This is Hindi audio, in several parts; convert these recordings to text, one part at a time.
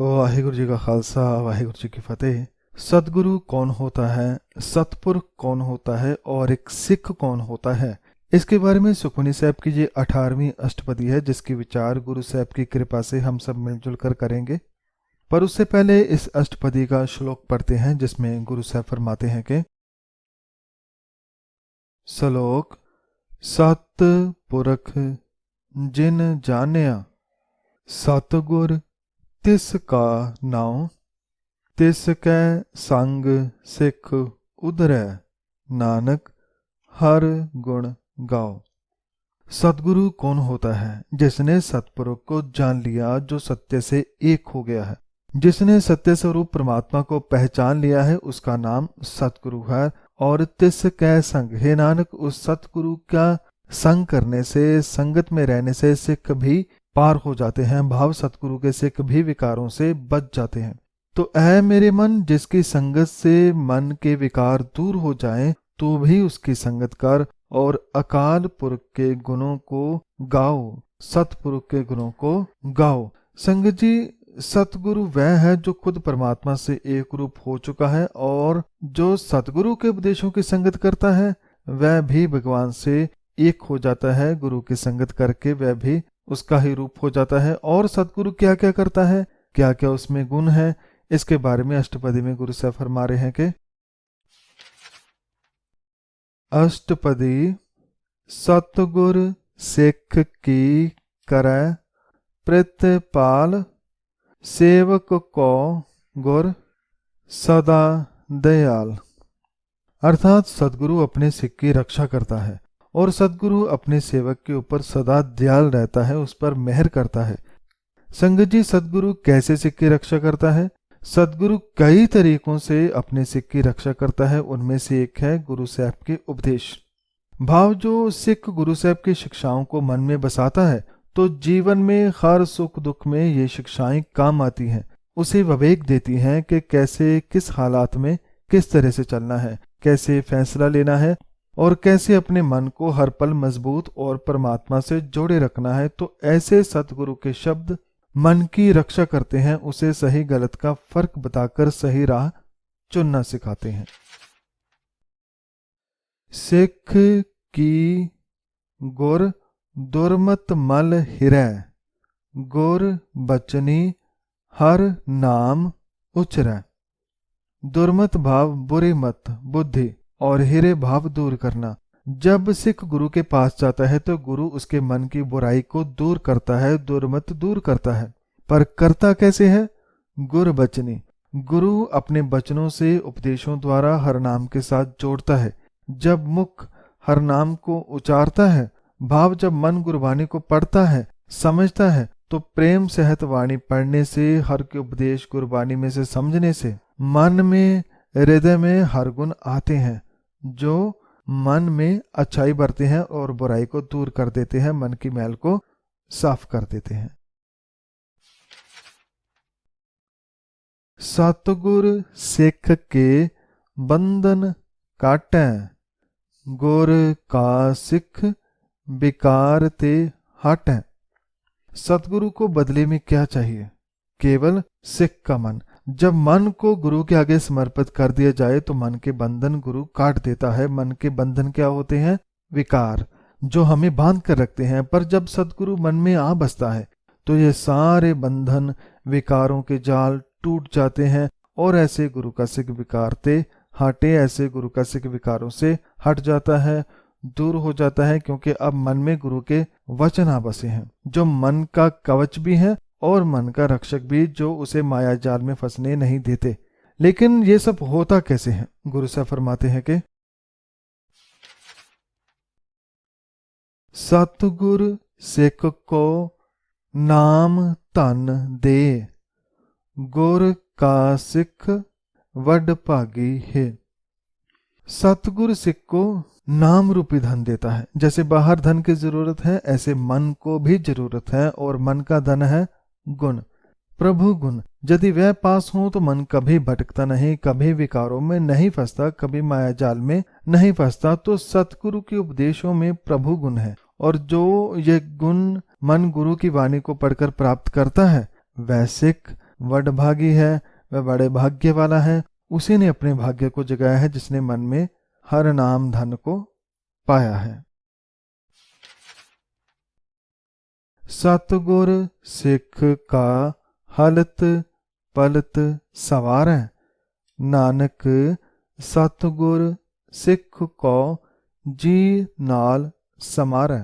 वाहिगुरु जी का खालसा, वाहिगुरु जी की फतेह। सतगुरु कौन होता है, सतपुरुष कौन होता है और एक सिख कौन होता है, इसके बारे में सुखमनी साहब की ये 18वीं अष्टपदी है, जिसकी विचार गुरु साहब की कृपा से हम सब मिलजुल कर करेंगे। पर उससे पहले इस अष्टपदी का श्लोक पढ़ते हैं, जिसमें गुरु साहब फरमाते हैं कि श्लोक सतपुरख जिन जानिया, सतगुर तिस का नाम, तिस कै संग सिख उधरै, नानक हर गुण गाओ। सतगुरु कौन होता है? जिसने सतपुरुष को जान लिया, जो सत्य से एक हो गया है, जिसने सत्य स्वरूप परमात्मा को पहचान लिया है, उसका नाम सतगुरु है। और तिस कै संग, हे नानक, उस सतगुरु का संग करने से, संगत में रहने से सिख भी पार हो जाते हैं, भाव सतगुरु के सिख भी विकारों से बच जाते हैं। तो ऐ मेरे मन, जिसकी संगत से मन के विकार दूर हो जाएं, तो भी उसकी संगत कर और अकाल पुरख के गुणों को गाओ, सतपुरुष के गुणों को गाओ। संगत जी, सतगुरु वह है जो खुद परमात्मा से एक रूप हो चुका है, और जो सतगुरु के उपदेशों की संगत करता है वह भी भगवान से एक हो जाता है। गुरु की संगत करके वह भी उसका ही रूप हो जाता है। और सतगुरु क्या क्या करता है, क्या क्या उसमें गुण है, इसके बारे में अष्टपदी में गुरु साहब फरमा रहे हैं कि अष्टपदी सतगुर सिख की करै प्रतिपाल, सेवक को गुर सदा दयाल। अर्थात सदगुरु अपने सिख की रक्षा करता है और सदगुरु अपने सेवक के ऊपर सदा दयाल रहता है, उस पर मेहर करता है। संगत जी, सदगुरु कैसे सिख की रक्षा करता है? सदगुरु कई तरीकों से अपने सिख की रक्षा करता है। उनमें से एक है गुरु साहब के उपदेश। भाव जो सिख गुरु साहब की शिक्षाओं को मन में बसाता है, तो जीवन में हर सुख दुख में ये शिक्षाएं काम आती हैं, उसे विवेक देती हैं कि कैसे, किस हालात में किस तरह से चलना है, कैसे फैसला लेना है और कैसे अपने मन को हर पल मजबूत और परमात्मा से जोड़े रखना है। तो ऐसे सतगुरु के शब्द मन की रक्षा करते हैं, उसे सही गलत का फर्क बताकर सही राह चुनना सिखाते हैं। सिख की गुर दुर्मत मल हिरै, गुर बचनी हर नाम उचरै। दुर्मत भाव बुरी मत, बुद्धि, और हिरे भाव दूर करना। जब सिख गुरु के पास जाता है तो गुरु उसके मन की बुराई को दूर करता है, दुर्मत दूर करता है। पर करता कैसे है? गुर बचनी, गुरु अपने बचनों से, उपदेशों द्वारा हर नाम के साथ जोड़ता है। जब मुख हर नाम को उचारता है, भाव जब मन गुरबानी को पढ़ता है, समझता है, तो प्रेम सहित वाणी पढ़ने से, हर के उपदेश गुरबानी में से समझने से मन में, हृदय में हर गुण आते हैं, जो मन में अच्छाई भरते हैं और बुराई को दूर कर देते हैं, मन की मैल को साफ कर देते हैं। सतगुर सिख के बंधन काटै, गुर का सिख विकार ते हटै। सतगुरु को बदले में क्या चाहिए? केवल सिख का मन। जब मन को गुरु के आगे समर्पित कर दिया जाए तो मन के बंधन गुरु काट देता है। मन के बंधन क्या होते हैं? विकार, जो हमें बांध कर रखते हैं। पर जब सतगुरु मन में आ बसता है तो ये सारे बंधन, विकारों के जाल टूट जाते हैं, और ऐसे गुरु का सिख विकार ते हटे, ऐसे गुरु का सिख विकारों से हट जाता है, दूर हो जाता है, क्योंकि अब मन में गुरु के वचन आ बसे हैं, जो मन का कवच भी है और मन का रक्षक भी, जो उसे माया जाल में फंसने नहीं देते। लेकिन ये सब होता कैसे है? गुरु साहब फरमाते हैं कि सतगुर सिख को नाम धन दे, गुर का सिख वड भागी है। सतगुर सिख को नाम रूपी धन देता है। जैसे बाहर धन की जरूरत है, ऐसे मन को भी जरूरत है, और मन का धन है गुण, प्रभु गुण। यदि वह पास हो तो मन कभी भटकता नहीं, कभी विकारों में नहीं फंसता, कभी माया जाल में नहीं फंसता। तो सतगुरु के उपदेशों में प्रभु गुण है, और जो ये गुण मन गुरु की वाणी को पढ़कर प्राप्त करता है, वह सिख वडभागी है, वह बड़े भाग्य वाला है। उसी ने अपने भाग्य को जगाया है जिसने मन में हर नाम धन को पाया है। सतगुर सिख का हलत पलत सवारै, नानक सतगुर सिख को जी नाल समारै।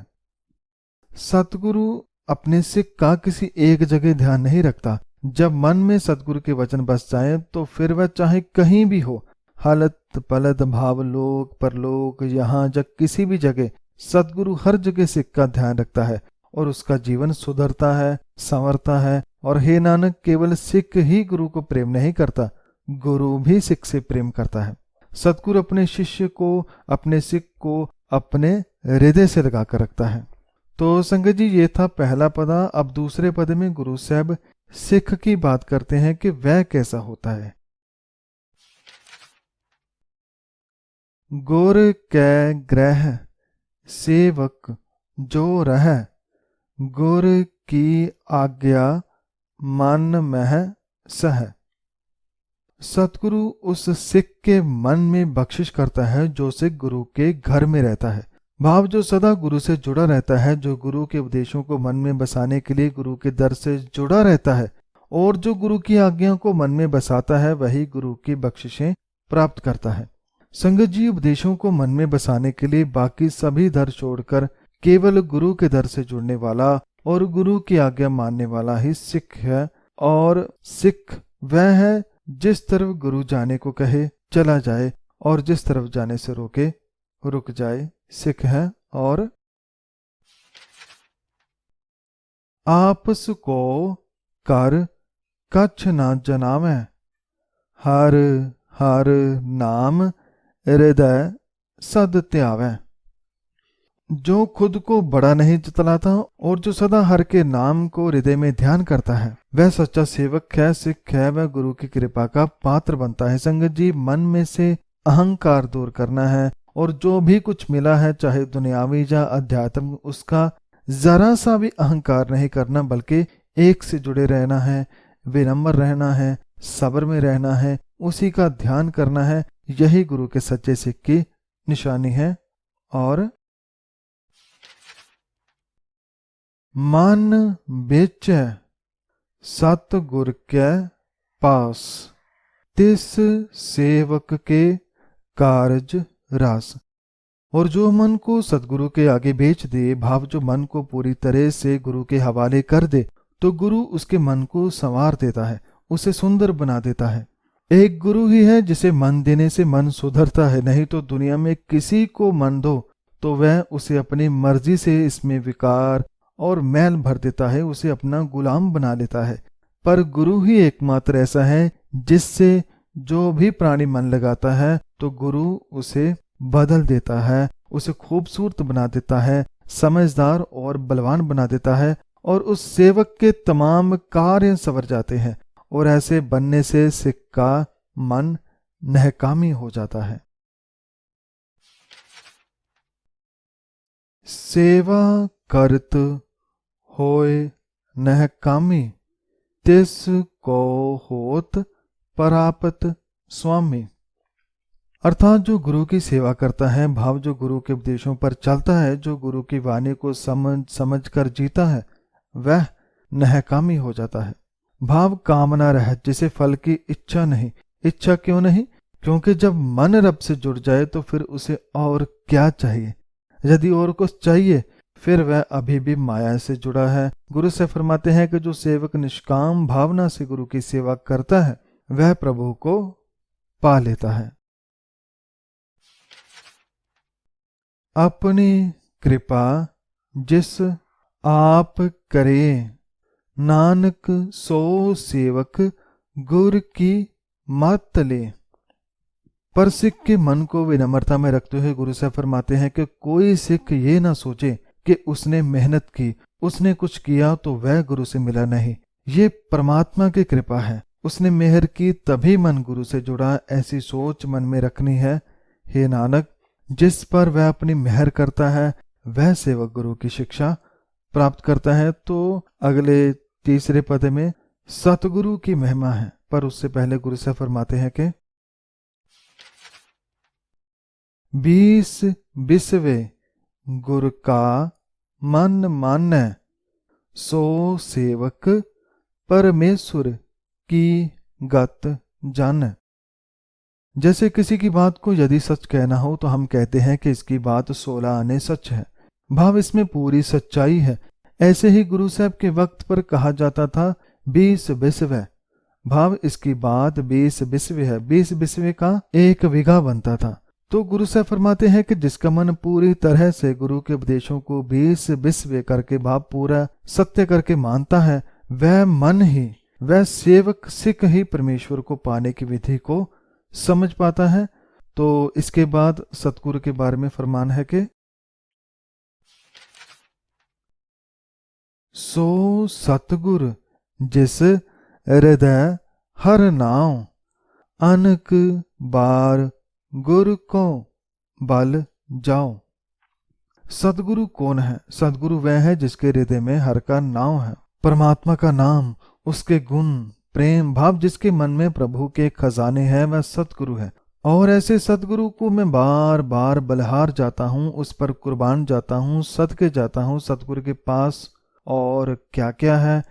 सतगुरु अपने सिख का किसी एक जगह ध्यान नहीं रखता। जब मन में सतगुरु के वचन बस जाए तो फिर वह चाहे कहीं भी हो, हालत पलत भावलोक परलोक यहाँ जब किसी भी जगह, सतगुरु हर जगह सिख का ध्यान रखता है और उसका जीवन सुधरता है, संवरता है। और हे नानक, केवल सिख ही गुरु को प्रेम नहीं करता, गुरु भी सिख से प्रेम करता है। सतगुरु अपने शिष्य को, अपने सिख को अपने हृदय से लगा कर रखता है। तो संगत जी, ये था पहला पदा। अब दूसरे पद में गुरु साहब सिख की बात करते हैं कि वह कैसा होता है। गुर कै ग्रह सेवक जो रह, गुर की आज्ञा मन मह सह। सतगुरु उस सिख के मन में बख्शिश करता है जो सिख गुरु के घर में रहता है। भाव जो सदा गुरु से जुड़ा रहता है, जो गुरु के उपदेशों को मन में बसाने के लिए गुरु के दर से जुड़ा रहता है और जो गुरु की आज्ञा को मन में बसाता है, वही गुरु की बख्शिशें प्राप्त करता है। संगत जी, उपदेशों को मन में बसाने के लिए बाकी सभी दर छोड़कर केवल गुरु के दर से जुड़ने वाला और गुरु की आज्ञा मानने वाला ही सिख है। और सिख वह है जिस तरफ गुरु जाने को कहे चला जाए और जिस तरफ जाने से रोके रुक जाए, सिख है। और आपस को कर कछ ना जनावे, हर हर नाम हृदय सद त्यावे। जो खुद को बड़ा नहीं जतलाता और जो सदा हर के नाम को हृदय में ध्यान करता है, वह सच्चा सेवक है, सिख है, वह गुरु की कृपा का पात्र बनता है। संगत जी, मन में से अहंकार दूर करना है और जो भी कुछ मिला है, चाहे दुनियावी या अध्यात्म, उसका जरा सा भी अहंकार नहीं करना, बल्कि एक से जुड़े रहना है, विनम्र रहना है, सब्र में रहना है, उसी का ध्यान करना है। यही गुरु के सच्चे सिख की निशानी है। और मन बेच सतगुर के पास, तिस सेवक के कारज रास। और जो मन को सतगुरु के आगे बेच दे, भाव जो मन को पूरी तरह से गुरु के हवाले कर दे, तो गुरु उसके मन को संवार देता है, उसे सुंदर बना देता है। एक गुरु ही है जिसे मन देने से मन सुधरता है। नहीं तो दुनिया में किसी को मन दो तो वह उसे अपनी मर्जी से इसमें विकार और मैल भर देता है, उसे अपना गुलाम बना लेता है। पर गुरु ही एकमात्र ऐसा है जिससे जो भी प्राणी मन लगाता है तो गुरु उसे बदल देता है, उसे खूबसूरत बना देता है, समझदार और बलवान बना देता है और उस सेवक के तमाम कार्य संवर जाते हैं। और ऐसे बनने से सिख का मन नहकामी हो जाता है। सेवा करत होए नहकामी, तिस को होत परापत स्वामी। अर्थात जो गुरु की सेवा करता है, भाव जो गुरु के उपदेशों पर चलता है, जो गुरु की वाणी को समझ कर जीता है, वह नहकामी हो जाता है। भाव कामना रहित, जिसे फल की इच्छा नहीं। इच्छा क्यों नहीं? क्योंकि जब मन रब से जुड़ जाए तो फिर उसे और क्या चाहिए। यदि और कुछ चाहिए फिर वह अभी भी माया से जुड़ा है। गुरु से फरमाते हैं कि जो सेवक निष्काम भावना से गुरु की सेवा करता है वह प्रभु को पा लेता है। अपनी कृपा जिस आप करे, नानक सो सेवक गुर की मत ले। पर सिख के मन को विनम्रता में रखते हुए गुरु साहब फरमाते हैं कि कोई सिख ये ना सोचे कि उसने मेहनत की, उसने कुछ किया तो वह गुरु से मिला नहीं। ये परमात्मा की कृपा है, उसने मेहर की तभी मन गुरु से जुड़ा। ऐसी सोच मन में रखनी है। हे नानक, जिस पर वह अपनी मेहर करता है वह सेवक गुरु की शिक्षा प्राप्त करता है। तो अगले तीसरे पद में सतगुरु की महिमा है। पर उससे पहले गुरु साहब फरमाते हैं कि 20 बिसवे गुर का मन मानै, सो सेवक परमेश्वर की गत जान। जैसे किसी की बात को यदि सच कहना हो तो हम कहते हैं कि इसकी बात 16 आने सच है, भाव इसमें पूरी सच्चाई है। ऐसे ही गुरु साहब के वक्त पर कहा जाता था 20 बिस्वे, भाव इसकी बात 20 बिस्वे है। 20 बिस्वे का 1 बीघा बनता था। तो गुरु साहब फरमाते हैं कि जिसका मन पूरी तरह से गुरु के उपदेशों को 20 बिस्वे करके भाव पूरा सत्य करके मानता है, वह मन ही, वह सेवक सिख ही परमेश्वर को पाने की विधि को समझ पाता है। तो इसके बाद सतगुरु के बारे में फरमान है कि सो सतगुर जिस हृदय हर नाव, अनक बार गुर को बल जाओ। सतगुरु कौन है? सतगुरु वह है जिसके हृदय में हर का नाम है, परमात्मा का नाम, उसके गुण, प्रेम भाव, जिसके मन में प्रभु के खजाने हैं, वह सतगुरु है। और ऐसे सतगुरु को मैं बार बार बलिहार जाता हूँ, उस पर कुर्बान जाता हूँ, सदके जाता हूँ सतगुरु के पास। और क्या क्या है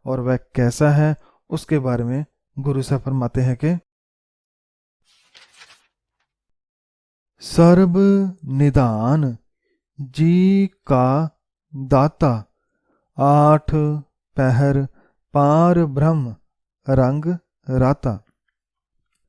और वह कैसा है, उसके बारे में गुरु साहब फरमाते हैं कि सर्व निदान जी का दाता, 8 पहर पार ब्रह्म रंग राता।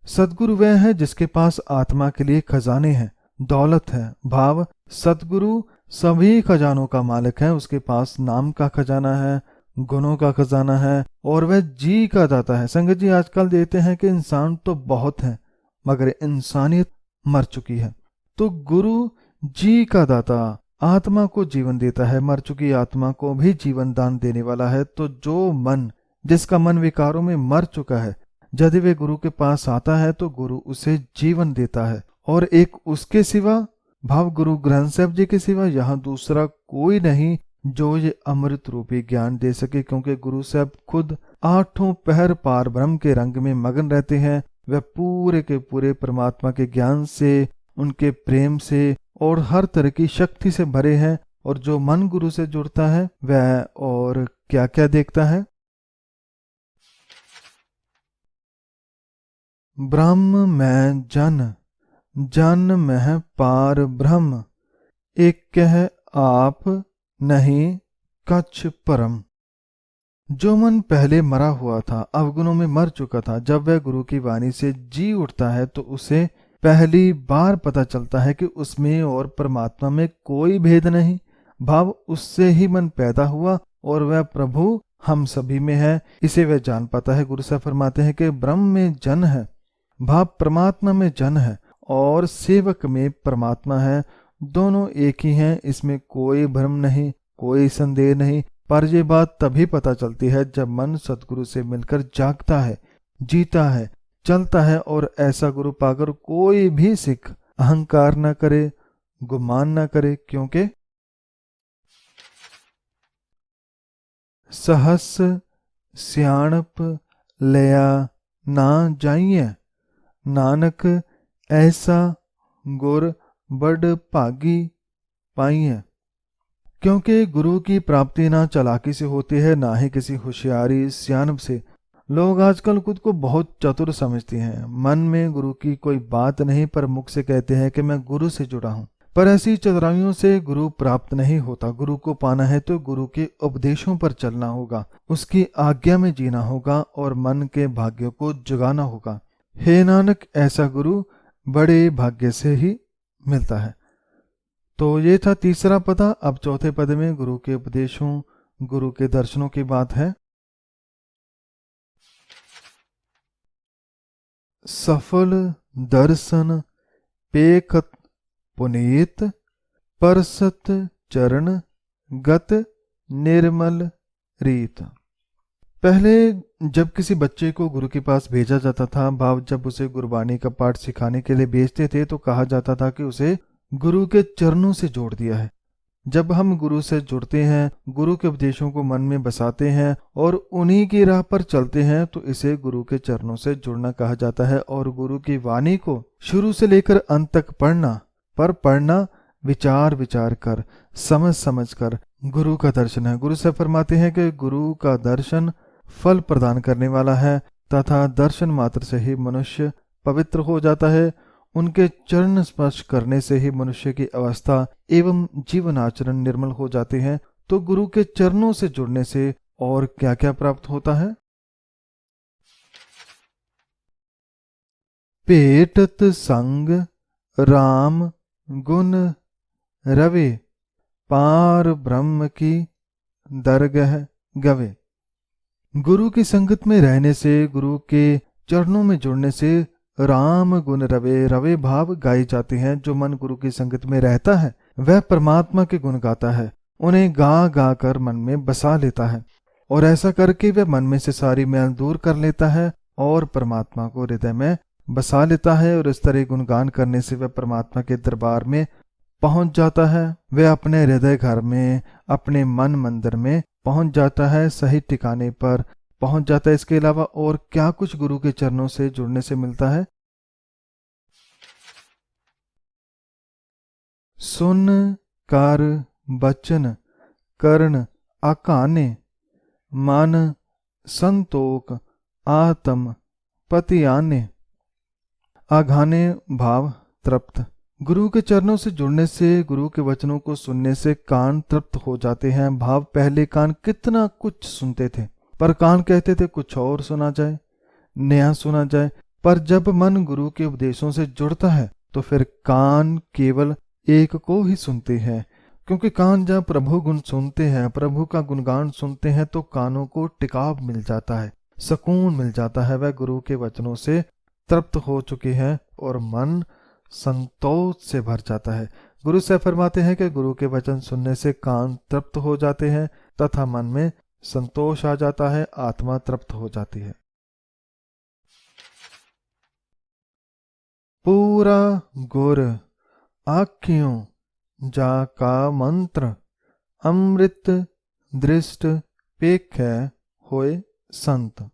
सतगुरु वह है जिसके पास आत्मा के लिए खजाने हैं, दौलत है। भाव सतगुरु सभी खजानों का मालिक है। उसके पास नाम का खजाना है, गुणों का खजाना है, और वह जी का दाता है। संगत जी, आजकल देखते हैं कि इंसान तो बहुत है मगर इंसानियत मर चुकी है। तो गुरु जी का दाता आत्मा को जीवन देता है, मर चुकी आत्मा को भी जीवन दान देने वाला है। तो जो मन, जिसका मन विकारों में मर चुका है, यदि वे गुरु के पास आता है तो गुरु उसे जीवन देता है। और एक उसके सिवा, भाव गुरु ग्रंथ साहब जी के सिवा यहाँ दूसरा कोई नहीं जो ये अमृत रूपी ज्ञान दे सके, क्योंकि गुरु साहब खुद 8 पहर पार ब्रह्म के रंग में मगन रहते हैं। वह पूरे के पूरे परमात्मा के ज्ञान से, उनके प्रेम से और हर तरह की शक्ति से भरे हैं। और जो मन गुरु से जुड़ता है वह और क्या क्या देखता है? ब्रह्म में जन, जन में पार ब्रह्म, एक कह आप नहीं कछ परम। जो मन पहले मरा हुआ था, अवगुणों में मर चुका था, जब वह गुरु की वाणी से जी उठता है तो उसे पहली बार पता चलता है कि उसमें और परमात्मा में कोई भेद नहीं। भाव उससे ही मन पैदा हुआ और वह प्रभु हम सभी में है, इसे वह जान पाता है। गुरु साहब फरमाते हैं कि ब्रह्म में जन है, भाव परमात्मा में जन है, और सेवक में परमात्मा है। दोनों एक ही हैं, इसमें कोई भ्रम नहीं, कोई संदेह नहीं। पर यह बात तभी पता चलती है जब मन सतगुरु से मिलकर जागता है, जीता है, चलता है। और ऐसा गुरु पाकर कोई भी सिख अहंकार न करे, गुमान न करे, क्योंकि सहस सियाणप लिया ना जाइए, नानक ऐसा गुर बड़ भागी पाइए। क्योंकि गुरु की प्राप्ति ना चालाकी से होती है, ना ही किसी होशियारी सियाणप से। लोग आजकल खुद को बहुत चतुर समझते हैं, मन में गुरु की कोई बात नहीं, पर मुख से कहते हैं कि मैं गुरु से जुड़ा हूं। पर ऐसी चतुराइयों से गुरु प्राप्त नहीं होता। गुरु को पाना है तो गुरु के उपदेशों पर चलना होगा, उसकी आज्ञा में जीना होगा और मन के भाग्यों को जगाना होगा। हे नानक, ऐसा गुरु बड़े भाग्य से ही मिलता है। तो ये था तीसरा पद। अब चौथे पद में गुरु के उपदेशों, गुरु के दर्शनों की बात है। सफल दर्शन पेखत पुनीत, परसत चरण गत निर्मल रीत। पहले जब किसी बच्चे को गुरु के पास भेजा जाता था, भाव जब उसे गुरबानी का पाठ सिखाने के लिए भेजते थे तो कहा जाता था कि उसे गुरु के चरणों से जोड़ दिया है। जब हम गुरु से जुड़ते हैं, गुरु के उपदेशों को मन में बसाते हैं और उन्हीं की राह पर चलते हैं, तो इसे गुरु के चरणों से जुड़ना कहा जाता है। और गुरु की वाणी को शुरू से लेकर अंत तक पढ़ना विचार विचार कर, समझ समझ कर गुरु का दर्शन है। गुरु से फरमाते हैं कि गुरु का दर्शन फल प्रदान करने वाला है तथा दर्शन मात्र से ही मनुष्य पवित्र हो जाता है। उनके चरण स्पर्श करने से ही मनुष्य की अवस्था एवं जीवन आचरण निर्मल हो जाते हैं। तो गुरु के चरणों से जुड़ने से और क्या क्या प्राप्त होता है? पेटत संग राम गुण रवे, पार ब्रह्म की दरगह गवे। गुरु की संगत में रहने से, गुरु के चरणों में जुड़ने से राम गुण रवे, रवे भाव गाए जाते हैं। जो मन गुरु की संगत में रहता है वह परमात्मा के गुण गाता है, उन्हें गा गा कर मन में बसा लेता है और ऐसा करके वह मन में से सारी मैल दूर कर लेता है और परमात्मा को हृदय में बसा लेता है। और इस तरह गुणगान करने से वह परमात्मा के दरबार में पहुंच जाता है। वह अपने हृदय घर में, अपने मन मंदिर में पहुंच जाता है, सही ठिकाने पर पहुंच जाता है। इसके अलावा और क्या कुछ गुरु के चरणों से जुड़ने से मिलता है? सुन कर बचन कर्ण आकाने, मन संतोक आत्म पति आने। आघाने भाव तृप्त। गुरु के चरणों से जुड़ने से, गुरु के वचनों को सुनने से कान तृप्त हो जाते हैं। भाव पहले कान कितना कुछ सुनते थे, पर कान कहते थे कुछ और सुना जाए, नया सुना जाए। पर जब मन गुरु के उपदेशों से जुड़ता है तो फिर कान केवल एक को ही सुनते हैं, क्योंकि कान जब प्रभु गुण सुनते हैं, प्रभु का गुणगान सुनते हैं, तो कानों को टिकाव मिल जाता है, सुकून मिल जाता है। वह गुरु के वचनों से तृप्त हो चुके हैं और मन संतोष से भर जाता है। गुरु से फरमाते हैं कि गुरु के वचन सुनने से कान तृप्त हो जाते हैं तथा मन में संतोष आ जाता है, आत्मा तृप्त हो जाती है। पूरा गुर आख्यों जा का मंत्र, अमृत दृष्ट पेख होए संत।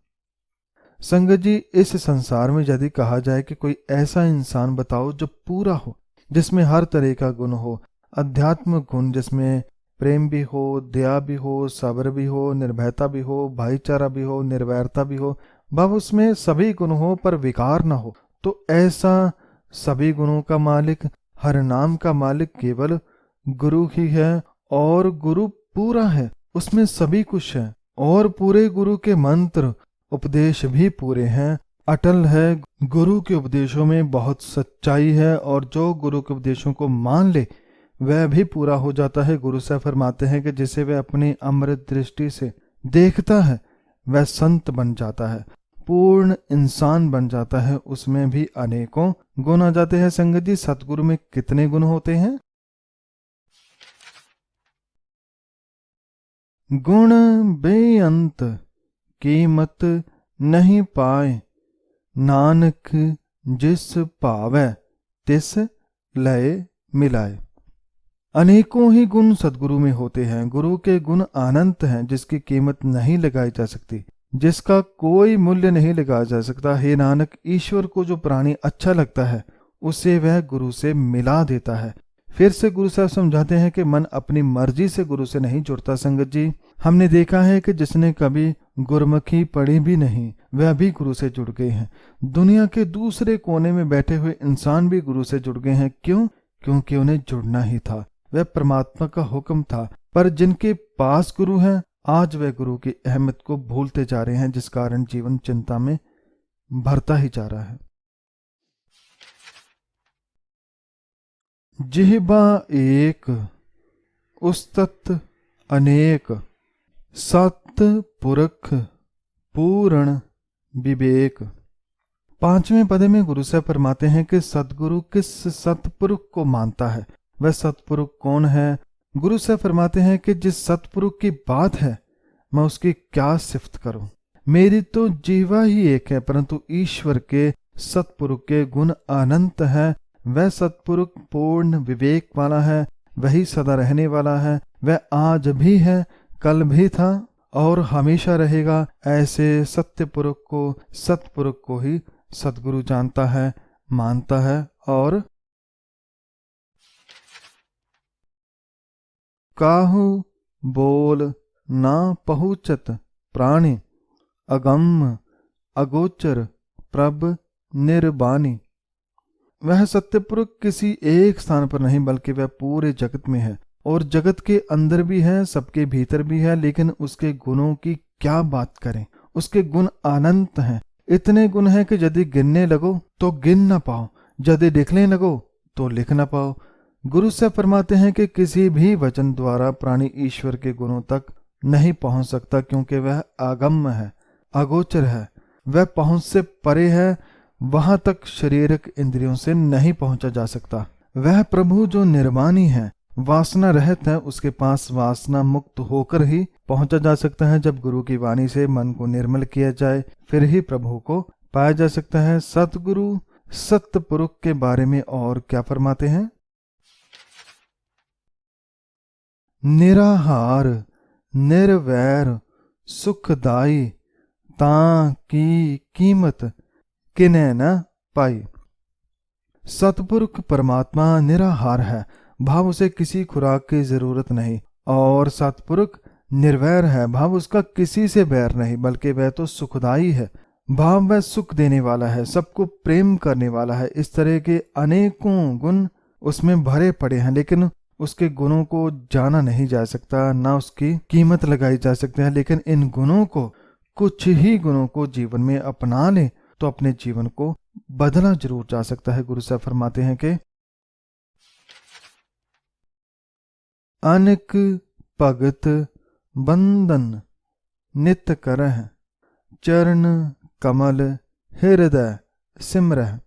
संगत जी, इस संसार में यदि कहा जाए कि कोई ऐसा इंसान बताओ जो पूरा हो, जिसमें हर तरह का गुण हो, अध्यात्म गुण जिसमें प्रेम भी हो, दया भी हो, सब्र भी हो, निर्भयता भी हो, भाईचारा भी हो, निर्वैरता भी हो, भाव उसमें सभी गुण हो पर विकार न हो, तो ऐसा सभी गुणों का मालिक, हर नाम का मालिक केवल गुरु ही है। और गुरु पूरा है, उसमें सभी कुछ है और पूरे गुरु के मंत्र उपदेश भी पूरे हैं, अटल है। गुरु के उपदेशों में बहुत सच्चाई है और जो गुरु के उपदेशों को मान ले वह भी पूरा हो जाता है। गुरु साहब फरमाते हैं कि जिसे वह अपनी अमृत दृष्टि से देखता है वह संत बन जाता है, पूर्ण इंसान बन जाता है। उसमें भी अनेकों गुण आ जाते हैं। संगत जी, सतगुरु में कितने गुण होते हैं? गुण बेअंत कीमत नहीं पाए, नानक जिस पावै तिस लय मिलाए। अनेकों ही गुण सदगुरु में होते हैं। गुरु के गुण अनंत हैं, जिसकी कीमत नहीं लगाई जा सकती, जिसका कोई मूल्य नहीं लगाया जा सकता। हे नानक, ईश्वर को जो प्राणी अच्छा लगता है उसे वह गुरु से मिला देता है। फिर से गुरु साहब समझाते हैं कि मन अपनी मर्जी से गुरु से नहीं जुड़ता। संगत जी, हमने देखा है कि जिसने कभी गुरमुखी पढ़ी भी नहीं वह भी गुरु से जुड़ गए हैं। दुनिया के दूसरे कोने में बैठे हुए इंसान भी गुरु से जुड़ गए हैं। क्यों? क्योंकि उन्हें जुड़ना ही था, वह परमात्मा का हुक्म था। पर जिनके पास गुरु है, आज वह गुरु की अहमियत को भूलते जा रहे हैं, जिस कारण जीवन चिंता में भरता ही जा रहा है। जिह्वा एक उस्तत अनेक, सत पुरख पूर्ण विवेक। पांचवें पद में गुरु साहब फरमाते हैं कि सतगुरु किस सतपुरुष को मानता है, वह सतपुरुष कौन है? गुरु साहब फरमाते हैं कि जिस सतपुरुष की बात है मैं उसकी क्या सिफत करूं। मेरी तो जीवा ही एक है, परंतु ईश्वर के सतपुरुष के गुण अनंत है। वह सतपुरुष पूर्ण विवेक वाला है, वही सदा रहने वाला है। वह आज भी है, कल भी था और हमेशा रहेगा। ऐसे सत्य पुरुष को, सतपुरुष को ही सद्गुरु जानता है, मानता है। और काहू बोल ना पहुँचत प्राणी, अगम अगोचर प्रभ निर्बानी। वह सत्यपुरुष किसी एक स्थान पर नहीं, बल्कि वह पूरे जगत में है और जगत के अंदर भी है, सबके भीतर भी है। लेकिन उसके गुणों की क्या बात करें, उसके गुण अनंत हैं। इतने गुण हैं कि यदि गिनने लगो तो गिन ना पाओ, यदि लिखने लगो तो लिख ना पाओ। गुरु से फरमाते हैं कि किसी भी वचन द्वारा प्राणी ईश्वर के गुणों तक नहीं पहुंच सकता, क्योंकि वह अगम्य है, अगोचर है, वह पहुंच से परे है। वहां तक शारीरिक इंद्रियों से नहीं पहुंचा जा सकता। वह प्रभु जो निर्वाणी है, वासना रहित है, उसके पास वासना मुक्त होकर ही पहुंचा जा सकता है। जब गुरु की वाणी से मन को निर्मल किया जाए, फिर ही प्रभु को पाया जा सकता है। सतगुरु सत्य पुरुष के बारे में और क्या फरमाते हैं? निराहार निर्वैर सुखदाई, ता की कीमत किन्हें न पाई। सतपुरुष परमात्मा निराहार है, भाव उसे किसी खुराक की जरूरत नहीं। और सतपुरुष निर्वैर है, भाव उसका किसी से बैर नहीं, बल्कि वह तो सुखदाई है, भाव वह सुख देने वाला है, सबको प्रेम करने वाला है। इस तरह के अनेकों गुण उसमें भरे पड़े हैं, लेकिन उसके गुणों को जाना नहीं जा सकता, ना उसकी कीमत लगाई जा सकती है। लेकिन इन गुणों को, कुछ ही गुणों को जीवन में अपना ले तो अपने जीवन को बदला जरूर जा सकता है। गुरु साहब फरमाते हैं कि अनेक भगत बंधन नित करह, चरण कमल हृदय सिमरह।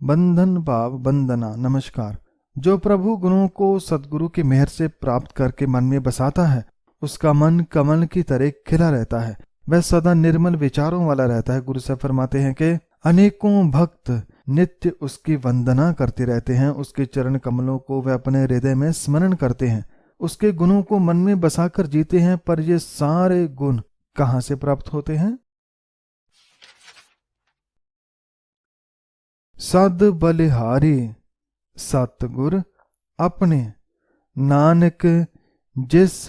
बंधन भाव बंदना। नमस्कार। जो प्रभु गुणों को सदगुरु की मेहर से प्राप्त करके मन में बसाता है, उसका मन कमल की तरह खिला रहता है, वह सदा निर्मल विचारों वाला रहता है। गुरु साहब फरमाते हैं कि अनेकों भक्त नित्य उसकी वंदना करते रहते हैं, उसके चरण कमलों को वह अपने हृदय में स्मरण करते हैं, उसके गुणों को मन में बसाकर जीते हैं। पर ये सारे गुण कहां से प्राप्त होते हैं? सद बलिहारी सतगुर अपने, नानक जिस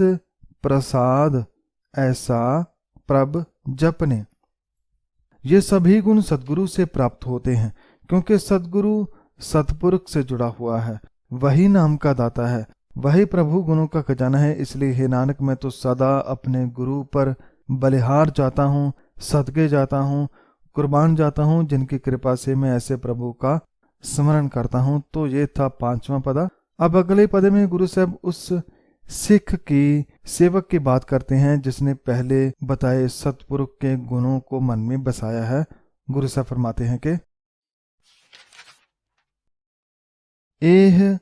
प्रसाद ऐसा प्रभ जपने। ये सभी गुण सदगुरु से प्राप्त होते हैं, क्योंकि सदगुरु सतपुरुष से जुड़ा हुआ है, वही नाम का दाता है, वही प्रभु गुणों का खजाना है। इसलिए हे नानक, मैं तो सदा अपने गुरु पर बलिहार जाता हूँ, सदके जाता हूँ, कुर्बान जाता हूँ, जिनकी कृपा से मैं ऐसे प्रभु का स्मरण करता हूँ। तो ये था 5वां पदा। अब अगले पद में गुरु साहब उस सिख की सेवक की बात करते हैं जिसने पहले बताए सतपुरुष के गुणों को मन में बसाया है। गुरु साहब फरमाते हैं कि एह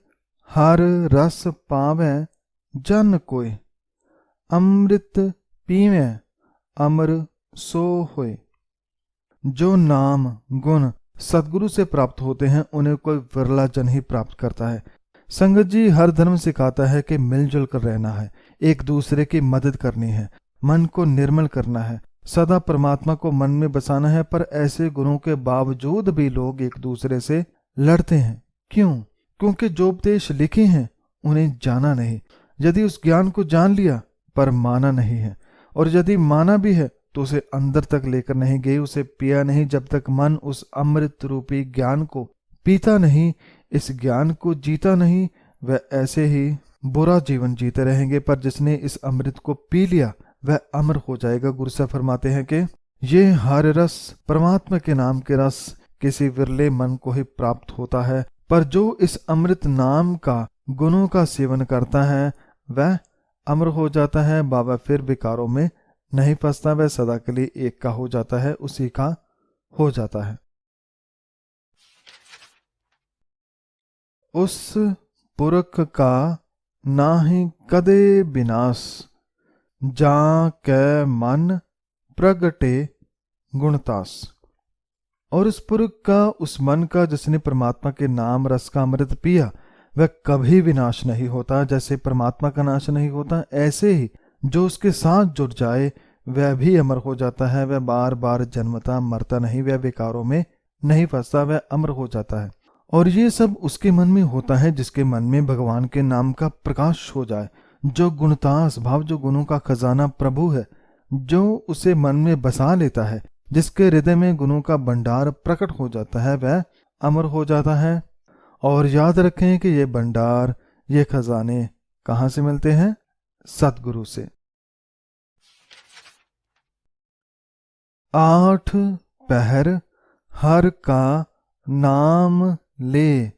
हर रस पावे जन कोय, अमृत पीवे अमर सो होय। जो नाम गुण सदगुरु से प्राप्त होते हैं, उन्हें कोई विरला जन ही प्राप्त करता है। संगत जी, हर धर्म सिखाता है कि मिलजुल कर रहना है, एक दूसरे की मदद करनी है, मन को निर्मल करना है, सदा परमात्मा को मन में बसाना है। पर ऐसे गुणों के बावजूद भी लोग एक दूसरे से लड़ते हैं। क्यों? क्योंकि जो उपदेश लिखे हैं उन्हें जाना नहीं। यदि उस ज्ञान को जान लिया पर माना नहीं है, और यदि माना भी है तो उसे अंदर तक लेकर नहीं गए, उसे पिया नहीं। जब तक मन उस अमृत रूपी ज्ञान को पीता नहीं, इस ज्ञान को जीता नहीं, वह ऐसे ही बुरा जीवन जीते रहेंगे। पर जिसने इस अमृत को पी लिया वह अमर हो जाएगा। गुरु साहब फरमाते हैं कि ये हर रस, परमात्मा के नाम के रस, किसी विरले मन को ही प्राप्त होता है। पर जो इस अमृत नाम का, गुणों का सेवन करता है, वह अमर हो जाता है। बाबा फिर विकारों में नहीं फंसता, वह सदा के लिए एक का हो जाता है, उसी का हो जाता है। उस पुरख का नाहि कदे विनाश, जा कै मन प्रगटे गुणतास। और उस पुरख का, उस मन का जिसने परमात्मा के नाम रस का अमृत पिया, वह कभी विनाश नहीं होता। जैसे परमात्मा का नाश नहीं होता, ऐसे ही जो उसके साथ जुड़ जाए वह भी अमर हो जाता है। वह बार बार जन्मता मरता नहीं, वह विकारों में नहीं फंसता, वह अमर हो जाता है। और ये सब उसके मन में होता है जिसके मन में भगवान के नाम का प्रकाश हो जाए। जो गुणतास भाव, जो गुणों का खजाना प्रभु है, जो उसे मन में बसा लेता है, जिसके हृदय में गुणों का भंडार प्रकट हो जाता है, वह अमर हो जाता है। और याद रखें कि ये भंडार, ये खजाने कहाँ से मिलते हैं? सतगुरु से। 8 पहर हर का नाम ले,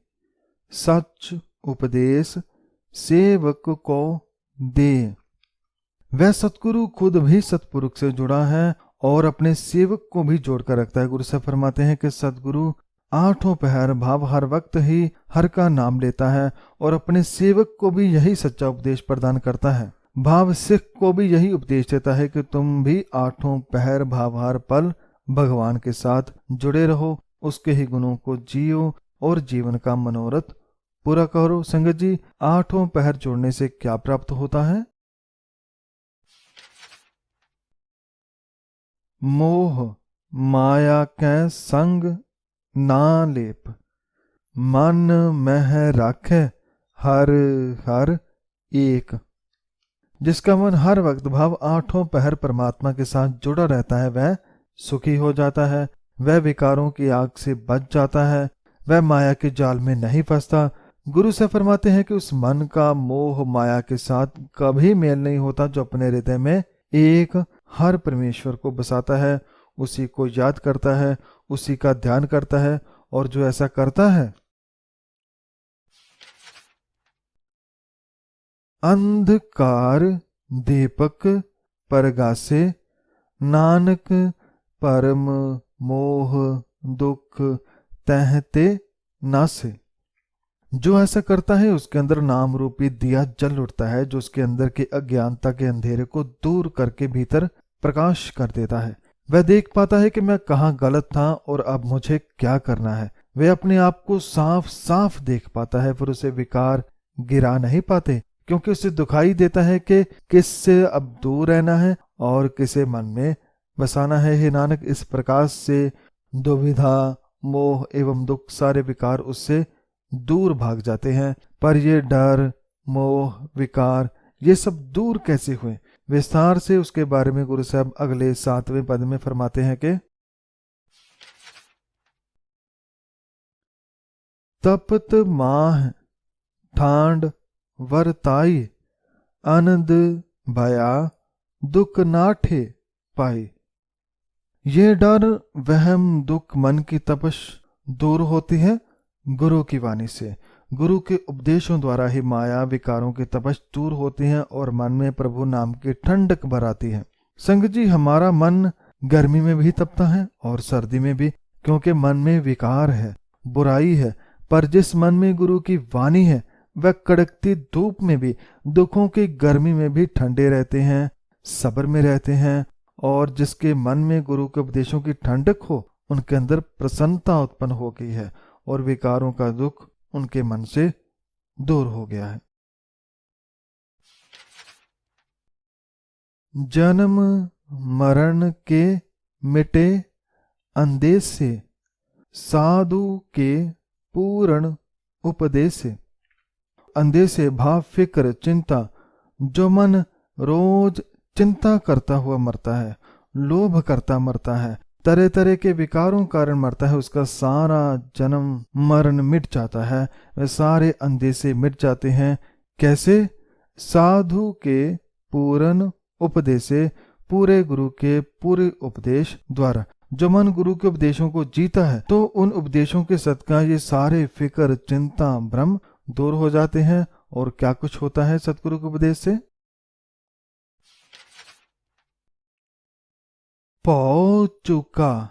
सच उपदेश सेवक को दे। वह सतगुरु खुद भी सतपुरुष से जुड़ा है और अपने सेवक को भी जोड़कर रखता है। गुरु साहब फरमाते हैं कि सतगुरु 8 पहर भाव हर वक्त ही हर का नाम लेता है और अपने सेवक को भी यही सच्चा उपदेश प्रदान करता है। भाव सिख को भी यही उपदेश देता है कि तुम भी 8 पहर भाव हर पल भगवान के साथ जुड़े रहो, उसके ही गुणों को जियो और जीवन का मनोरथ पूरा करो। संगत जी, 8 पहर जोड़ने से क्या प्राप्त होता है? मोह माया के संग ना लेप, मन मह राखे हर हर एक। जिसका मन हर वक्त भाव 8 पहर परमात्मा के साथ जुड़ा रहता है, वह सुखी हो जाता है, वह विकारों की आग से बच जाता है, वह माया के जाल में नहीं फंसता। गुरु से फरमाते हैं कि उस मन का मोह माया के साथ कभी मेल नहीं होता जो अपने हृदय में एक हर परमेश्वर को बसाता है, उसी को याद करता है, उसी का ध्यान करता है। और जो ऐसा करता है, अंधकार दीपक परगासे, नानक परम मोह दुख तहते नासे। जो ऐसा करता है उसके अंदर नाम रूपी दिया जल उठता है, जो उसके अंदर के अज्ञानता के अंधेरे को दूर करके भीतर प्रकाश कर देता है। वह देख पाता है कि मैं कहाँ गलत था और अब मुझे क्या करना है। वह अपने आप को साफ साफ देख पाता है, फिर उसे विकार गिरा नहीं पाते, क्योंकि उसे दिखाई देता है कि किससे अब दूर रहना है और किसे मन में बसाना है। हे नानक, इस प्रकाश से दुविधा मोह एवं दुख सारे विकार उससे दूर भाग जाते हैं। पर ये डर मोह विकार ये सब दूर कैसे हुए? विस्तार से उसके बारे में गुरु साहब अगले 7वें पद में फरमाते हैं कि तपत माह ठांड वरताई, आनंद भया दुख नाठे पाई। ये डर वहम दुख मन की तपश दूर होती है गुरु की वाणी से। गुरु के उपदेशों द्वारा ही माया विकारों की तपश दूर होती है और मन में प्रभु नाम की ठंडक भर आती है। संग जी, हमारा मन गर्मी में भी तपता है और सर्दी में भी, क्योंकि मन में विकार है, बुराई है। पर जिस मन में गुरु की वाणी है वह कड़कती धूप में भी, दुखों की गर्मी में भी ठंडे रहते हैं, सब्र में रहते हैं। और जिसके मन में गुरु के उपदेशों की ठंडक हो, उनके अंदर प्रसन्नता उत्पन्न हो गई है और विकारों का दुख उनके मन से दूर हो गया है। जन्म मरण के मिटे अंदेशे, साधु के पूर्ण उपदेशे। अंदेशे भाव फिक्र चिंता, जो मन रोज चिंता करता हुआ मरता है, लोभ करता मरता है, तरह तरह के विकारों कारण मरता है, उसका सारा जन्म मरण मिट जाता है। वे सारे अंदेशे मिट जाते हैं। कैसे? साधु के पूर्ण उपदेशे, पूरे गुरु के पूरे उपदेश द्वारा। जो मन गुरु के उपदेशों को जीता है तो उन उपदेशों के सदका ये सारे फिक्र चिंता भ्रम दूर हो जाते हैं। और क्या कुछ होता है सतगुरु के उपदेश से? पौ चुका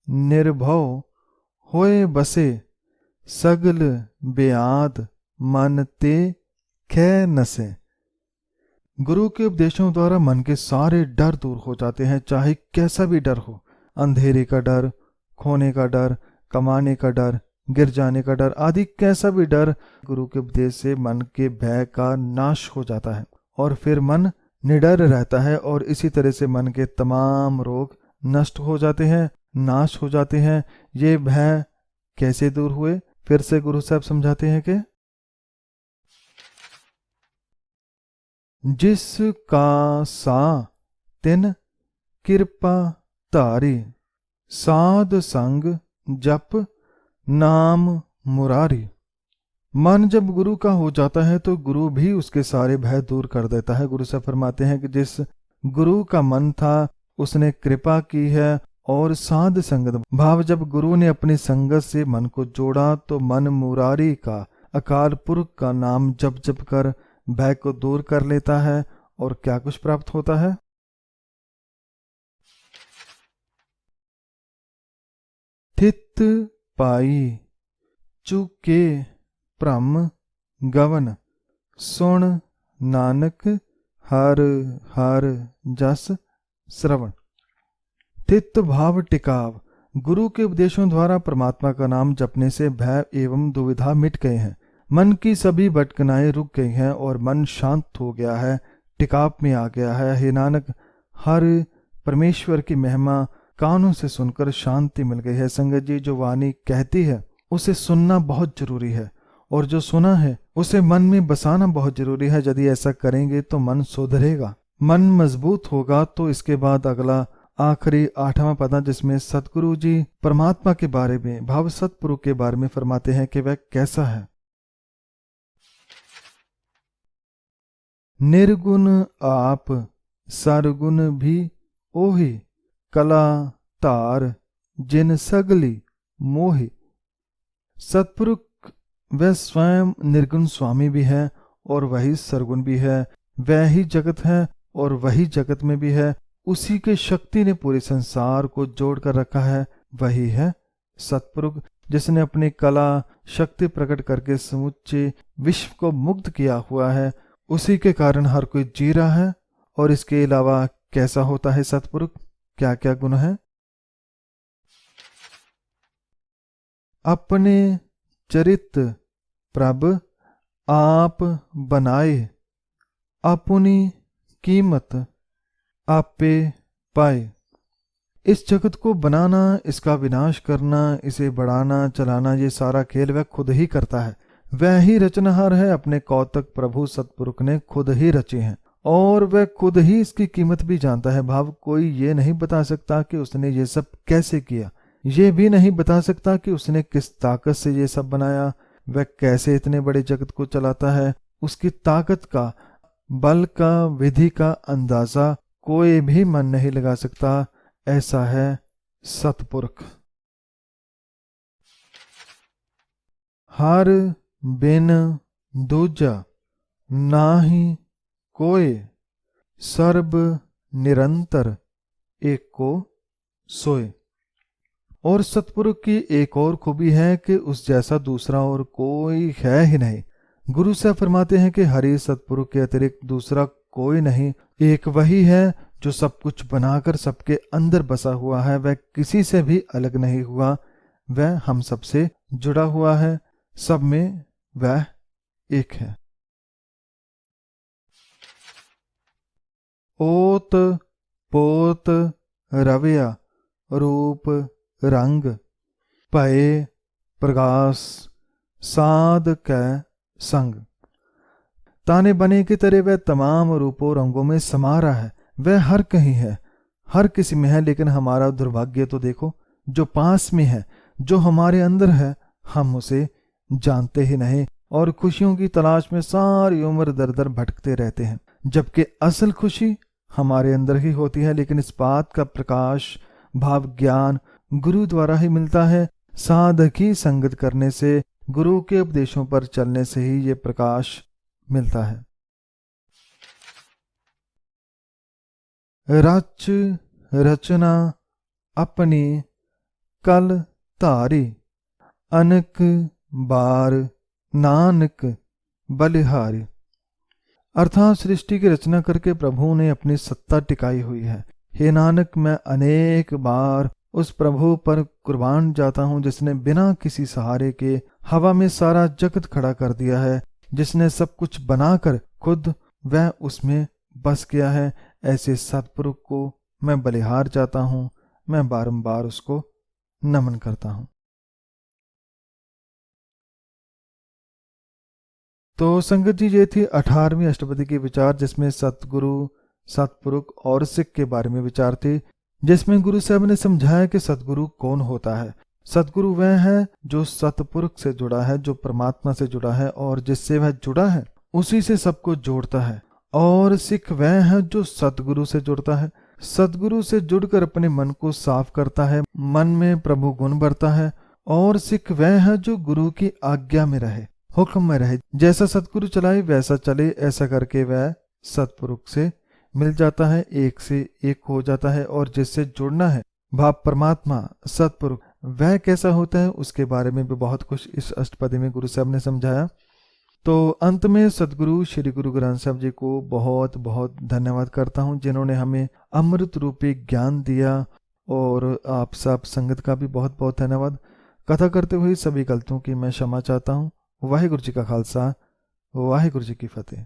निर्भव होए बसे, सगल बेआद मन ते खे नसे। गुरु के उपदेशों द्वारा मन के सारे डर दूर हो जाते हैं, चाहे कैसा भी डर हो। अंधेरे का डर, खोने का डर, कमाने का डर, गिर जाने का डर आदि कैसा भी डर, गुरु के उपदेश से मन के भय का नाश हो जाता है और फिर मन निडर रहता है और इसी तरह से मन के तमाम रोग नष्ट हो जाते हैं, नाश हो जाते हैं। ये भय कैसे दूर हुए, फिर से गुरु साहब समझाते हैं कि जिस का सा तिन कृपा धारी, साध संग जप नाम मुरारी। मन जब गुरु का हो जाता है तो गुरु भी उसके सारे भय दूर कर देता है। गुरु साहब फरमाते हैं कि जिस गुरु का मन था उसने कृपा की है, और साध संगत भाव जब गुरु ने अपनी संगत से मन को जोड़ा तो मन मुरारी का, अकाल पुरख का नाम जप जप कर भय को दूर कर लेता है। और क्या कुछ प्राप्त होता है? थित पाई चुके भ्रम गवन, सुन नानक हर हर जस श्रवण। थित भाव टिकाव, गुरु के उपदेशों द्वारा परमात्मा का नाम जपने से भय एवं दुविधा मिट गए हैं, मन की सभी भटकनाएं रुक गई हैं और मन शांत हो गया है, टिकाव में आ गया है। हे नानक, हर परमेश्वर की महिमा कानों से सुनकर शांति मिल गई है। संगत जी, जो वाणी कहती है उसे सुनना बहुत जरूरी है, और जो सुना है उसे मन में बसाना बहुत जरूरी है। यदि ऐसा करेंगे तो मन सुधरेगा, मन मजबूत होगा। तो इसके बाद अगला आखिरी 8वां पद, जिसमें सतगुरु जी परमात्मा के बारे में, भाव सतपुरुष के बारे में फरमाते हैं कि वह कैसा है। निर्गुण आप सरगुण भी ओहि, कला तार जिन सगली मोहि। सतपुरुष वह स्वयं निर्गुण स्वामी भी है और वही सरगुण भी है, वह ही जगत है और वही जगत में भी है। उसी के शक्ति ने पूरे संसार को जोड़ कर रखा है, वही है सतपुरुष, जिसने अपनी कला शक्ति प्रकट करके समुच्चे विश्व को मुक्त किया हुआ है। उसी के कारण हर कोई जी रहा है। और इसके अलावा कैसा होता है सतपुरुष, क्या क्या गुण है? अपने चरित प्रभ आप बनाए, अपनी कीमत आपे पाए। इस जगत को बनाना, इसका विनाश करना, इसे बढ़ाना चलाना, ये सारा खेल वह खुद ही करता है। वह ही रचनहार है। अपने कौतक प्रभु सतपुरुष ने खुद ही रचे हैं और वह खुद ही इसकी कीमत भी जानता है। भाव कोई ये नहीं बता सकता कि उसने ये सब कैसे किया, ये भी नहीं बता सकता कि उसने किस ताकत से ये सब बनाया, वह कैसे इतने बड़े जगत को चलाता है। उसकी ताकत का, बल का, विधि का अंदाजा कोई भी मन नहीं लगा सकता। ऐसा है सतपुरुष। हर बिन दूजा नाही कोय, सर्ब निरंतर एको सोए। और सतपुरुष की एक और खूबी है कि उस जैसा दूसरा और कोई है ही नहीं। गुरु साहब फरमाते हैं कि हरि सतपुरुष के अतिरिक्त दूसरा कोई नहीं, एक वही है जो सब कुछ बनाकर सबके अंदर बसा हुआ है। वह किसी से भी अलग नहीं हुआ, वह हम सबसे जुड़ा हुआ है, सब में वह एक है। ओत पोत रविया रूप रंग, भय प्रकाश साध कै संग। ताने बने की तरह वह तमाम रूपों रंगों में समा रहा है। वह हर कहीं है, हर किसी में है। लेकिन हमारा दुर्भाग्य तो देखो, जो पास में है, जो हमारे अंदर है, हम उसे जानते ही नहीं और खुशियों की तलाश में सारी उम्र दर दर भटकते रहते हैं, जबकि असल खुशी हमारे अंदर ही होती है। लेकिन इस बात का प्रकाश, भाव, ज्ञान गुरु द्वारा ही मिलता है। साधक की संगत करने से, गुरु के उपदेशों पर चलने से ही ये प्रकाश मिलता है। रच रचना अपनी कल धारी, अनक बार नानक बलिहारी। अर्थात सृष्टि की रचना करके प्रभु ने अपनी सत्ता टिकाई हुई है। हे नानक, मैं अनेक बार उस प्रभु पर कुर्बान जाता हूँ जिसने बिना किसी सहारे के हवा में सारा जगत खड़ा कर दिया है, जिसने सब कुछ बनाकर खुद वह उसमें बस गया है। ऐसे सतपुरुष को मैं बलिहार जाता हूँ, मैं बारंबार उसको नमन करता हूँ। तो संगत जी, ये थी 18वीं अष्टपदी के विचार, जिसमें सतगुरु, सतपुरुष और सिख के बारे में विचार थे, जिसमें गुरु साहब ने समझाया कि सतगुरु कौन होता है। सतगुरु वह है जो सतपुरुष से जुड़ा है, जो परमात्मा से जुड़ा है, और जिससे वह जुड़ा है उसी से सबको जोड़ता है। और सिख वह है जो सतगुरु से जुड़ता है, सतगुरु से जुड़कर अपने मन को साफ करता है, मन में प्रभु गुण भरता है। और सिख वह है जो गुरु की आज्ञा में रहे, हुक्म में रहे, जैसा सतगुरु चलाए वैसा चले। ऐसा करके वह सतपुरुष से मिल जाता है, एक से एक हो जाता है। और जिससे जुड़ना है भाव परमात्मा सतपुरुष, वह कैसा होता है उसके बारे में भी बहुत कुछ इस अष्टपदी में गुरु साहब ने समझाया। तो अंत में सदगुरु श्री गुरु ग्रंथ साहब जी को बहुत बहुत धन्यवाद करता हूँ, जिन्होंने हमें अमृत रूपी ज्ञान दिया। और आप सब संगत का भी बहुत बहुत धन्यवाद। कथा करते हुए सभी गलतियों की मैं क्षमा चाहता हूँ। वाहिगुरु जी का खालसा, वाहिगुरु जी की फतेह।